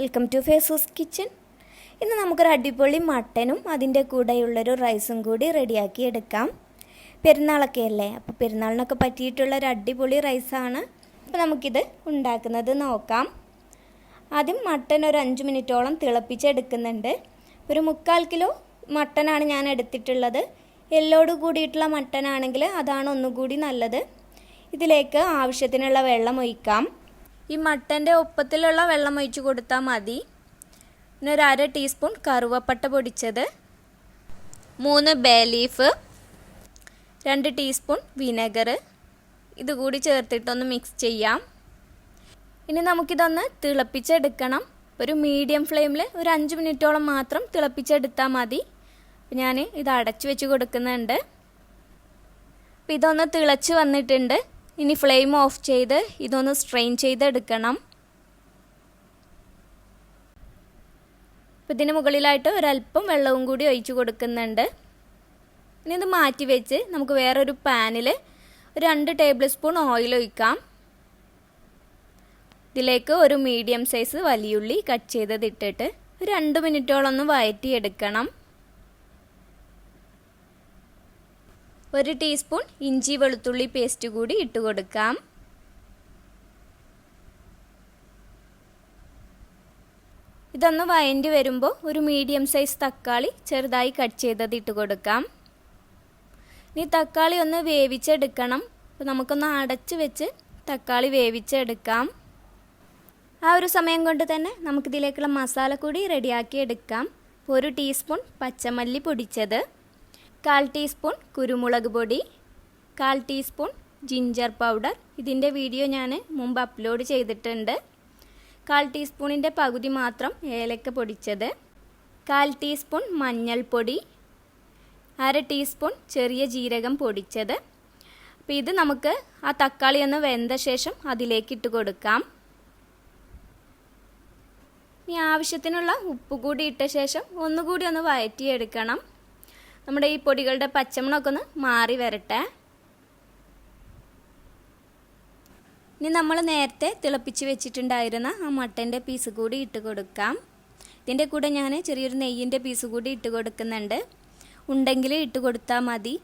Welcome to fezuskitchen. ഇന്ന് നമുക്കൊരു അടിപൊളി മട്ടനും അതിൻ്റെ കൂടെയുള്ളൊരു റൈസും കൂടി റെഡിയാക്കി എടുക്കാം. പെരുന്നാളൊക്കെ അല്ലേ, അപ്പോൾ പെരുന്നാളിനൊക്കെ പറ്റിയിട്ടുള്ളൊരു അടിപൊളി റൈസാണ്. അപ്പോൾ നമുക്കിത് ഉണ്ടാക്കുന്നത് നോക്കാം. ആദ്യം മട്ടൻ ഒരു 5 മിനിറ്റോളം തിളപ്പിച്ചെടുക്കുന്നുണ്ട്. ഒരു 3/4 കിലോ മട്ടനാണ് ഞാൻ എടുത്തിട്ടുള്ളത്. എല്ലോട് കൂടിയിട്ടുള്ള മട്ടനാണെങ്കിൽ അതാണ് ഒന്നുകൂടി നല്ലത്. ഇതിലേക്ക് ആവശ്യത്തിനുള്ള വെള്ളം ഒഴിക്കാം. ഈ മട്ടൻ്റെ ഒപ്പത്തിലുള്ള വെള്ളം ഒഴിച്ച് കൊടുത്താൽ മതി. പിന്നെ ഒരു 1/2 ടീസ്പൂൺ കറുവപ്പട്ട പൊടിച്ചത്, 3 ബേ ലീഫ്, 2 ടീസ്പൂൺ വിനെഗർ ഇതുകൂടി ചേർത്തിട്ടൊന്ന് മിക്സ് ചെയ്യാം. ഇനി നമുക്കിതൊന്ന് തിളപ്പിച്ചെടുക്കണം. ഒരു മീഡിയം ഫ്ലെയിമിൽ ഒരു 5 മിനിറ്റോളം മാത്രം തിളപ്പിച്ചെടുത്താൽ മതി. ഞാൻ ഇത് അടച്ചു വെച്ച് കൊടുക്കുന്നുണ്ട്. അപ്പോൾ ഇതൊന്ന് തിളച്ച് വന്നിട്ടുണ്ട്. ഇനി ഫ്ലെയിം ഓഫ് ചെയ്ത് ഇതൊന്ന് സ്ട്രെയിൻ ചെയ്തെടുക്കണം. അപ്പോൾ ഇതിന് മുകളിലായിട്ട് ഒരല്പം വെള്ളവും കൂടി ഒഴിച്ച് കൊടുക്കുന്നുണ്ട്. ഇനി ഇത് മാറ്റി വെച്ച് നമുക്ക് വേറൊരു പാനിൽ ഒരു 2 ടേബിൾ സ്പൂൺ ഓയിൽ ഒഴിക്കാം. ഇതിലേക്ക് ഒരു മീഡിയം സൈസ് വലിയുള്ളി കട്ട് ചെയ്തത് ഇട്ടിട്ട് ഒരു 2 മിനിറ്റോളം ഒന്ന് വഴറ്റിയെടുക്കണം. 1 ടീസ്പൂൺ ഇഞ്ചി വെളുത്തുള്ളി പേസ്റ്റ് കൂടി ഇട്ട് കൊടുക്കാം. ഇതൊന്ന് വഴണ്ടി വരുമ്പോൾ ഒരു മീഡിയം സൈസ് തക്കാളി ചെറുതായി കട്ട് ചെയ്തത് ഇട്ട് കൊടുക്കാം. ഇനി തക്കാളി ഒന്ന് വേവിച്ചെടുക്കണം. അപ്പോൾ നമുക്കൊന്ന് അടച്ച് വെച്ച് തക്കാളി വേവിച്ചെടുക്കാം. ആ ഒരു സമയം കൊണ്ട് തന്നെ നമുക്കിതിലേക്കുള്ള മസാല കൂടി റെഡിയാക്കി എടുക്കാം. 1 ടീസ്പൂൺ പച്ചമല്ലി പൊടിച്ചത്, 1/4 ടീസ്പൂൺ കുരുമുളക് പൊടി, 1/4 ടീസ്പൂൺ ജിഞ്ചർ പൗഡർ. ഇതിൻ്റെ വീഡിയോ ഞാൻ മുമ്പ് അപ്ലോഡ് ചെയ്തിട്ടുണ്ട്. 1/4 ടീസ്പൂണിൻ്റെ പകുതി മാത്രം ഏലക്ക പൊടിച്ചത്, 1/4 ടീസ്പൂൺ മഞ്ഞൾപ്പൊടി, 1/2 ടീസ്പൂൺ ചെറിയ ജീരകം പൊടിച്ചത്. അപ്പോൾ ഇത് നമുക്ക് ആ തക്കാളി ഒന്ന് വെന്ത ശേഷം അതിലേക്ക് ഇട്ട് കൊടുക്കാം. ഇനി ആവശ്യത്തിനുള്ള ഉപ്പ് കൂടി ഇട്ട ശേഷം ഒന്നുകൂടി ഒന്ന് വഴറ്റിയെടുക്കണം. നമ്മുടെ ഈ പൊടികളുടെ പച്ചമണമൊക്കെ ഒന്ന് മാറി വരട്ടെ. ഇനി നമ്മൾ നേരത്തെ തിളപ്പിച്ച് വെച്ചിട്ടുണ്ടായിരുന്ന ആ മട്ടൻ്റെ പീസ് കൂടി ഇട്ട് കൊടുക്കാം. ഇതിൻ്റെ കൂടെ ഞാൻ ചെറിയൊരു നെയ്യിൻ്റെ പീസ് കൂടി ഇട്ട് കൊടുക്കുന്നുണ്ട്. ഉണ്ടെങ്കിൽ ഇട്ട് കൊടുത്താൽ മതി.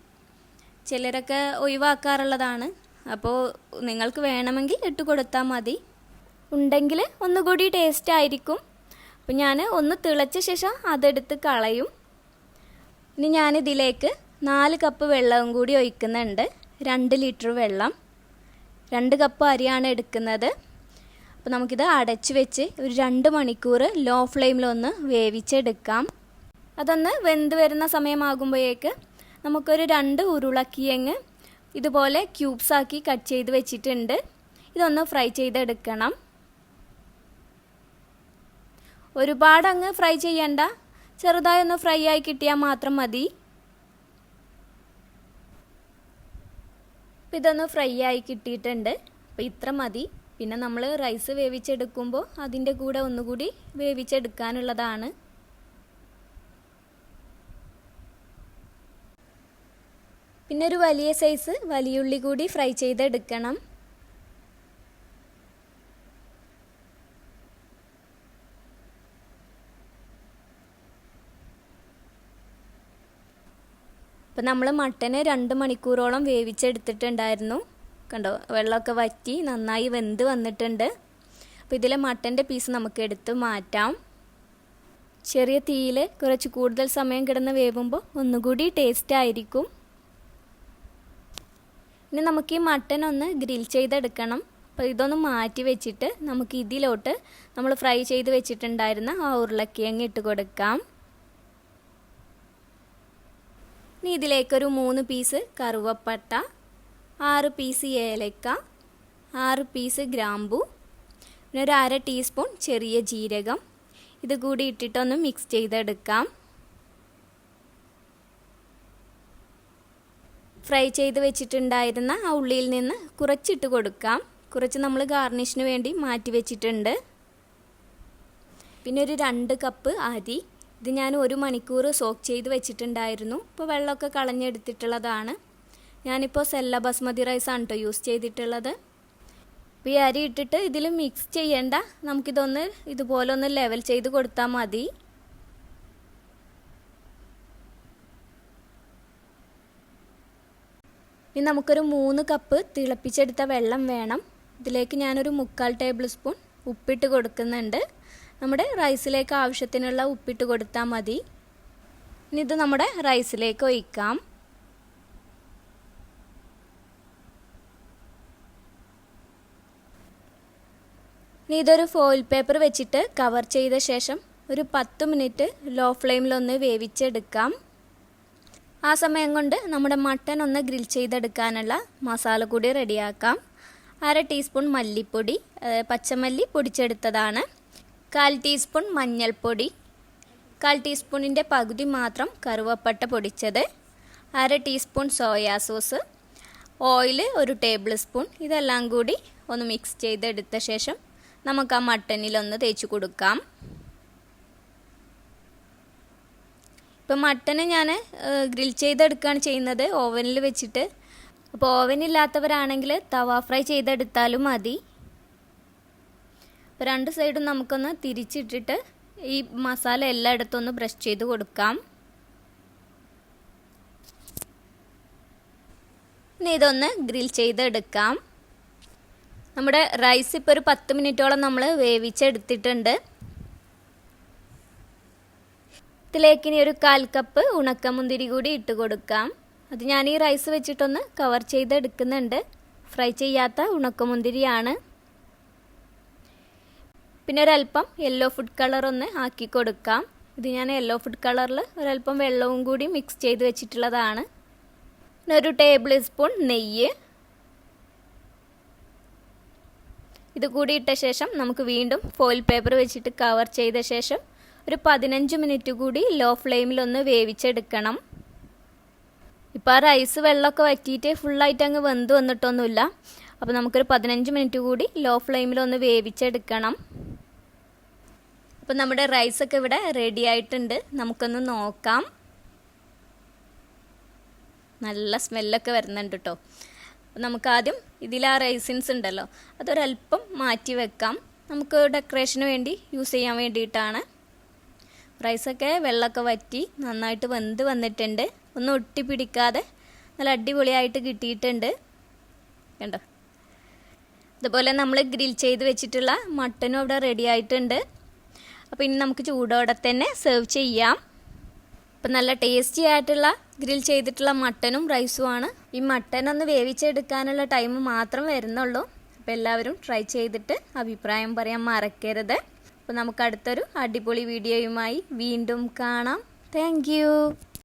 ചിലരൊക്കെ ഒഴിവാക്കാറുള്ളതാണ്. അപ്പോൾ നിങ്ങൾക്ക് വേണമെങ്കിൽ ഇട്ട് കൊടുത്താൽ മതി. ഉണ്ടെങ്കിൽ ഒന്നുകൂടി ടേസ്റ്റ് ആയിരിക്കും. അപ്പോൾ ഞാൻ ഒന്ന് തിളച്ച ശേഷം അതെടുത്ത് കളയും. ഇനി ഞാനിതിലേക്ക് 4 കപ്പ് വെള്ളവും കൂടി ഒഴിക്കുന്നുണ്ട്. 2 ലിറ്റർ വെള്ളം, 2 കപ്പ് അരിയാണ് എടുക്കുന്നത്. അപ്പോൾ നമുക്കിത് അടച്ച് വെച്ച് ഒരു 2 മണിക്കൂർ ലോ ഫ്ലെയിമിലൊന്ന് വേവിച്ചെടുക്കാം. അതൊന്ന് വെന്ത് വരുന്ന സമയമാകുമ്പോഴേക്ക് നമുക്കൊരു 2 ഉരുളക്കിഴങ്ങ് ഇതുപോലെ ക്യൂബ്സാക്കി കട്ട് ചെയ്ത് വെച്ചിട്ടുണ്ട്. ഇതൊന്ന് ഫ്രൈ ചെയ്തെടുക്കണം. ഒരുപാട് അങ്ങ് ഫ്രൈ ചെയ്യണ്ട, ചെറുതായി ഒന്ന് ഫ്രൈ ആയി കിട്ടിയാൽ മാത്രം മതി. അപ്പോൾ ഇതൊന്ന് ഫ്രൈ ആയി കിട്ടിയിട്ടുണ്ട്. അപ്പോൾ ഇത്ര മതി. പിന്നെ നമ്മൾ റൈസ് വേവിച്ചെടുക്കുമ്പോൾ അതിൻ്റെ കൂടെ ഒന്നുകൂടി വേവിച്ചെടുക്കാനുള്ളതാണ്. പിന്നെ ഒരു വലിയ സൈസ് വലിയുള്ളി കൂടി ഫ്രൈ ചെയ്തെടുക്കണം. അപ്പോൾ നമ്മൾ മട്ടന് 2 മണിക്കൂറോളം വേവിച്ചെടുത്തിട്ടുണ്ടായിരുന്നു. കണ്ടോ, വെള്ളമൊക്കെ വറ്റി നന്നായി വെന്ത് വന്നിട്ടുണ്ട്. അപ്പോൾ ഇതിലെ മട്ടൻ്റെ പീസ് നമുക്ക് എടുത്ത് മാറ്റാം. ചെറിയ തീയിൽ കുറച്ച് കൂടുതൽ സമയം കിടന്ന് വേവുമ്പോൾ ഒന്നുകൂടി ടേസ്റ്റ് ആയിരിക്കും. ഇനി നമുക്ക് ഈ മട്ടൻ ഒന്ന് ഗ്രിൽ ചെയ്തെടുക്കണം. അപ്പോൾ ഇതൊന്ന് മാറ്റി വെച്ചിട്ട് നമുക്ക് ഇതിലോട്ട് നമ്മൾ ഫ്രൈ ചെയ്ത് വെച്ചിട്ടുണ്ടായിരുന്ന ആ ഉരുളക്കിഴങ്ങ് ഇട്ട് കൊടുക്കാം. ഇനി ഇതിലേക്കൊരു 3 പീസ് കറുവപ്പട്ട, 6 പീസ് ഏലക്ക, 6 പീസ് ഗ്രാമ്പു, പിന്നെ ഒരു 1/2 ടീസ്പൂൺ ചെറിയ ജീരകം ഇത് കൂടി ഇട്ടിട്ടൊന്ന് മിക്സ് ചെയ്തെടുക്കാം. ഫ്രൈ ചെയ്ത് വെച്ചിട്ടുണ്ടായിരുന്ന ആ ഉള്ളിയിൽ നിന്ന് കുറച്ചിട്ട് കൊടുക്കാം. കുറച്ച് നമ്മൾ ഗാർണിഷിന് വേണ്ടി മാറ്റി വെച്ചിട്ടുണ്ട്. പിന്നെ ഒരു 2 കപ്പ് അരി. ഇത് ഞാൻ 1 മണിക്കൂർ സോക്ക് ചെയ്ത് വെച്ചിട്ടുണ്ടായിരുന്നു. ഇപ്പോൾ വെള്ളമൊക്കെ കളഞ്ഞെടുത്തിട്ടുള്ളതാണ്. ഞാനിപ്പോൾ സെല്ല ബസ്മതി റൈസാണ് കേട്ടോ യൂസ് ചെയ്തിട്ടുള്ളത്. അപ്പോൾ ഈ അരി ഇട്ടിട്ട് ഇതിൽ മിക്സ് ചെയ്യേണ്ട, നമുക്കിതൊന്ന് ഇതുപോലെ ഒന്ന് ലെവൽ ചെയ്ത് കൊടുത്താൽ മതി. ഇനി നമുക്കൊരു 3 കപ്പ് തിളപ്പിച്ചെടുത്ത വെള്ളം വേണം. ഇതിലേക്ക് ഞാനൊരു 3/4 ടേബിൾ സ്പൂൺ ഉപ്പിട്ട് കൊടുക്കുന്നുണ്ട്. നമ്മുടെ റൈസിലേക്ക് ആവശ്യത്തിനുള്ള ഉപ്പിട്ട് കൊടുത്താൽ മതി. ഇനി ഇത് നമ്മുടെ റൈസിലേക്ക് ഒഴിക്കാം. ഇനി ഇതൊരു ഫോയിൽ പേപ്പർ വെച്ചിട്ട് കവർ ചെയ്ത ശേഷം ഒരു 10 മിനിറ്റ് ലോ ഫ്ലെയിമിലൊന്ന് വേവിച്ചെടുക്കാം. ആ സമയം കൊണ്ട് നമ്മുടെ മട്ടൻ ഒന്ന് ഗ്രിൽ ചെയ്തെടുക്കാനുള്ള മസാല കൂടി റെഡിയാക്കാം. 1/2 ടീസ്പൂൺ മല്ലിപ്പൊടി, പച്ചമല്ലി പൊടിച്ചെടുത്തതാണ്. 1/4 ടീസ്പൂൺ മഞ്ഞൾപ്പൊടി, 1/4 ടീസ്പൂണിൻ്റെ പകുതി മാത്രം കറുവപ്പട്ട പൊടിച്ചത്, 1/2 teaspoon soya sauce, oil 1 table spoon. ഇതെല്ലാം കൂടി ഒന്ന് മിക്സ് ചെയ്തെടുത്ത ശേഷം നമുക്ക് ആ മട്ടനിലൊന്ന് തേച്ച് കൊടുക്കാം. ഇപ്പം മട്ടന് ഞാൻ ഗ്രിൽ ചെയ്തെടുക്കുകയാണ് ചെയ്യുന്നത് ഓവനിൽ വെച്ചിട്ട്. അപ്പോൾ ഓവനില്ലാത്തവരാണെങ്കിൽ തവ ഫ്രൈ ചെയ്തെടുത്താലും മതി. അപ്പോൾ 2 സൈഡും നമുക്കൊന്ന് തിരിച്ചിട്ടിട്ട് ഈ മസാല എല്ലായിടത്തും ഒന്ന് ബ്രഷ് ചെയ്ത് കൊടുക്കാം. ഇനി ഇതൊന്ന് ഗ്രിൽ ചെയ്തെടുക്കാം. നമ്മുടെ റൈസ് ഇപ്പോൾ ഒരു 10 മിനിറ്റോളം നമ്മൾ വേവിച്ചെടുത്തിട്ടുണ്ട്. ഇതിലേക്ക് ഇനി ഒരു 1/4 കപ്പ് ഉണക്കമുന്തിരി കൂടി ഇട്ട് കൊടുക്കാം. അത് ഞാൻ ഈ റൈസ് വെച്ചിട്ടൊന്ന് കവർ ചെയ്തെടുക്കുന്നുണ്ട്. ഫ്രൈ ചെയ്യാത്ത ഉണക്കമുന്തിരിയാണ്. പിന്നെ ഒരല്പം യെല്ലോ ഫുഡ് കളർ ഒന്ന് ആക്കി കൊടുക്കാം. ഇത് ഞാൻ യെല്ലോ ഫുഡ് കളറിൽ ഒരല്പം വെള്ളവും കൂടി മിക്സ് ചെയ്ത് വെച്ചിട്ടുള്ളതാണ്. പിന്നെ 1 ടേബിൾ സ്പൂൺ നെയ്യ് ഇത് കൂടി ഇട്ട ശേഷം നമുക്ക് വീണ്ടും ഫോയിൽ പേപ്പർ വെച്ചിട്ട് കവർ ചെയ്ത ശേഷം ഒരു 15 മിനിറ്റ് കൂടി ലോ ഫ്ലെയിമിലൊന്ന് വേവിച്ചെടുക്കണം. ഇപ്പോൾ ആ റൈസ് വെള്ളമൊക്കെ വറ്റിയിട്ട് ഫുള്ളായിട്ട് അങ്ങ് വെന്ത് വന്നിട്ടൊന്നുമില്ല. അപ്പോൾ നമുക്കൊരു 15 മിനിറ്റ് കൂടി ലോ ഫ്ലെയിമിലൊന്ന് വേവിച്ചെടുക്കണം. അപ്പോൾ നമ്മുടെ റൈസൊക്കെ ഇവിടെ റെഡി ആയിട്ടുണ്ട്. നമുക്കൊന്ന് നോക്കാം. നല്ല സ്മെല്ലൊക്കെ വരുന്നുണ്ട് കേട്ടോ. നമുക്ക് ആദ്യം ഇതിൽ ആ റൈസിൻസ് ഉണ്ടല്ലോ അതൊരല്പം മാറ്റി വെക്കാം. നമുക്ക് ഡെക്കറേഷന് വേണ്ടി യൂസ് ചെയ്യാൻ വേണ്ടിയിട്ടാണ്. റൈസൊക്കെ വെള്ളമൊക്കെ വറ്റി നന്നായിട്ട് വെന്ത് വന്നിട്ടുണ്ട്. ഒന്നും ഒട്ടി പിടിക്കാതെ നല്ല അടിപൊളിയായിട്ട് കിട്ടിയിട്ടുണ്ട്. കണ്ടോ? അതുപോലെ നമ്മൾ ഗ്രിൽ ചെയ്ത് വെച്ചിട്ടുള്ള മട്ടനും അവിടെ റെഡി ആയിട്ടുണ്ട്. അപ്പോൾ ഇനി നമുക്ക് ചൂടോടെ തന്നെ സെർവ് ചെയ്യാം. അപ്പം നല്ല ടേസ്റ്റി ആയിട്ടുള്ള ഗ്രിൽ ചെയ്തിട്ടുള്ള മട്ടനും റൈസുമാണ്. ഈ മട്ടൻ ഒന്ന് വേവിച്ചെടുക്കാനുള്ള ടൈം മാത്രം വരുന്നുള്ളൂ. അപ്പോൾ എല്ലാവരും ട്രൈ ചെയ്തിട്ട് അഭിപ്രായം പറയാൻ മറക്കരുത്. അപ്പോൾ നമുക്ക് അടുത്തൊരു അടിപൊളി വീഡിയോയുമായി വീണ്ടും കാണാം. താങ്ക്